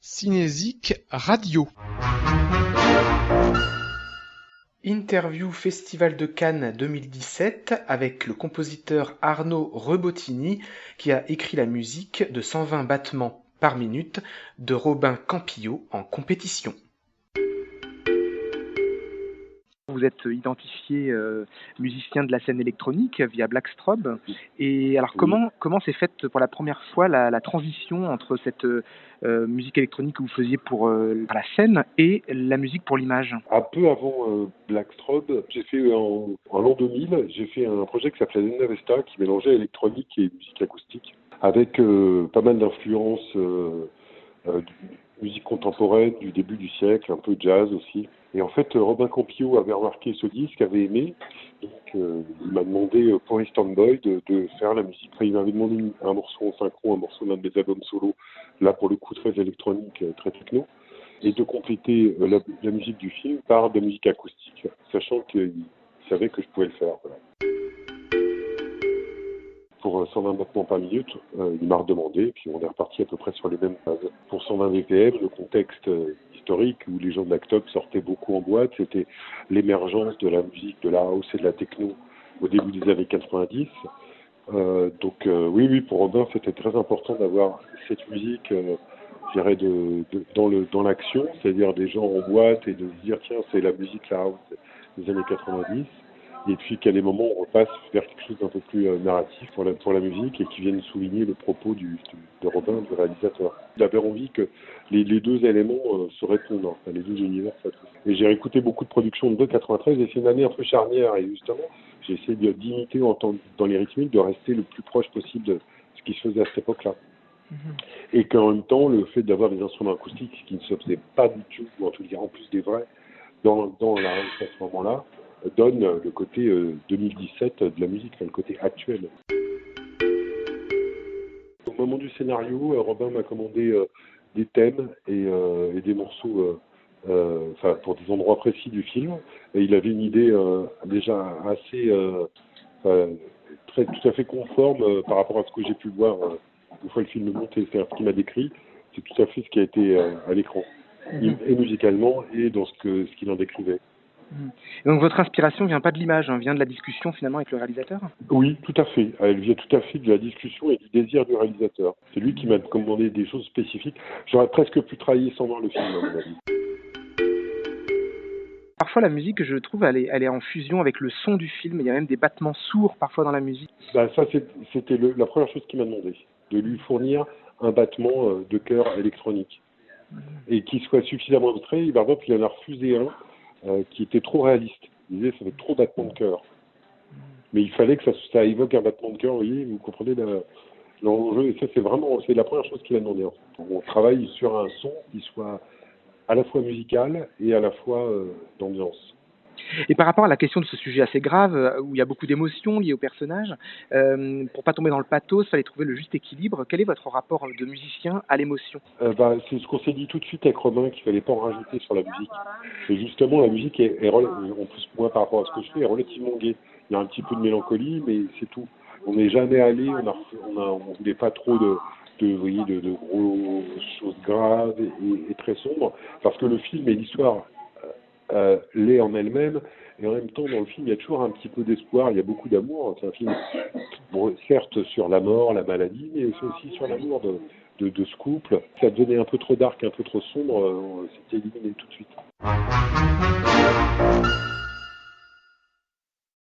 Cinésique Radio. Interview Festival de Cannes 2017 avec le compositeur Arnaud Rebottini qui a écrit la musique de 120 battements par minute de Robin Campillo en compétition. Vous êtes identifié musicien de la scène électronique via Blackstrobe. Et alors comment s'est faite pour la première fois la transition entre cette musique électronique que vous faisiez pour la scène et la musique pour l'image? Un peu avant Blackstrobe, j'ai fait en l'an 2000, j'ai fait un projet qui s'appelait Zenda Vesta qui mélangeait électronique et musique acoustique avec pas mal d'influences musique contemporaine du début du siècle, un peu jazz aussi. Et en fait, Robin Campillo avait remarqué ce disque, avait aimé, donc il m'a demandé pour Eastern Boy de faire la musique. Enfin, il m'avait demandé un morceau en synchro, un morceau d'un de mes albums solo, là pour le coup très électronique, très techno, et de compléter la musique du film par de la musique acoustique, sachant qu'il savait que je pouvais le faire. Voilà. Pour 120 battements par minute, il m'a redemandé, puis on est reparti à peu près sur les mêmes bases. Pour 120 BPM, le contexte historique où les gens de l'Actop sortaient beaucoup en boîte, c'était l'émergence de la musique, de la house et de la techno au début des années 90. Oui, pour Robin, c'était très important d'avoir cette musique, je dirais, dans l'action, c'est-à-dire des gens en boîte et de se dire, tiens, c'est la musique la house des années 90. Et puis qu'à des moments, on repasse vers quelque chose d'un peu plus narratif pour la musique et qui vienne souligner le propos de Robin, du réalisateur. J'avais envie que les deux éléments se répondent, enfin, les deux univers. Et j'ai écouté beaucoup de productions de 93 et c'est une année un peu charnière. Et justement, j'ai essayé d'imiter dans les rythmiques, de rester le plus proche possible de ce qui se faisait à cette époque-là. Et qu'en même temps, le fait d'avoir des instruments acoustiques qui ne se faisaient pas du tout, ou en tout cas en plus des vrais, dans la house à ce moment-là, donne le côté 2017 de la musique, le côté actuel. Au moment du scénario, Robin m'a commandé des thèmes et des morceaux pour des endroits précis du film. Et il avait une idée déjà assez tout à fait conforme par rapport à ce que j'ai pu voir une fois le film monté, c'est-à-dire ce qu'il m'a décrit, c'est tout à fait ce qui a été à l'écran, et musicalement et dans ce qu'il en décrivait. Et donc votre inspiration vient pas de l'image, vient de la discussion finalement avec le réalisateur? Oui, tout à fait. Elle vient tout à fait de la discussion et du désir du réalisateur. C'est lui qui m'a commandé des choses spécifiques. J'aurais presque pu travailler sans voir le film, à mon avis. Parfois la musique, je trouve, elle est en fusion avec le son du film. Il y a même des battements sourds parfois dans la musique. Ça, c'était la première chose qu'il m'a demandé, de lui fournir un battement de chœur électronique. Et qui soit suffisamment entré. Par exemple, il en a refusé un qui était trop réaliste. Il disait que ça fait trop battements de cœur. Mais il fallait que ça évoque un battement de cœur, vous comprenez l'enjeu. Et ça, c'est la première chose qu'il a demandé. On travaille sur un son qui soit à la fois musical et à la fois d'ambiance. Et par rapport à la question de ce sujet assez grave, où il y a beaucoup d'émotions liées au personnage, pour pas tomber dans le pathos, il fallait trouver le juste équilibre. Quel est votre rapport de musicien à l'émotion? C'est ce qu'on s'est dit tout de suite avec Robin, qu'il fallait pas en rajouter sur la musique. Et justement, la musique en plus moi par rapport à ce que je fais, est relativement gaie. Il y a un petit peu de mélancolie, mais c'est tout. On n'est jamais allé, on voulait pas trop de gros choses graves et très sombres, parce que le film et l'histoire l'est en elle-même, et en même temps dans le film il y a toujours un petit peu d'espoir, il y a beaucoup d'amour. C'est un film certes sur la mort, la maladie, mais c'est aussi sur l'amour de ce couple. Ça devenait un peu trop dark, un peu trop sombre, c'était éliminé tout de suite.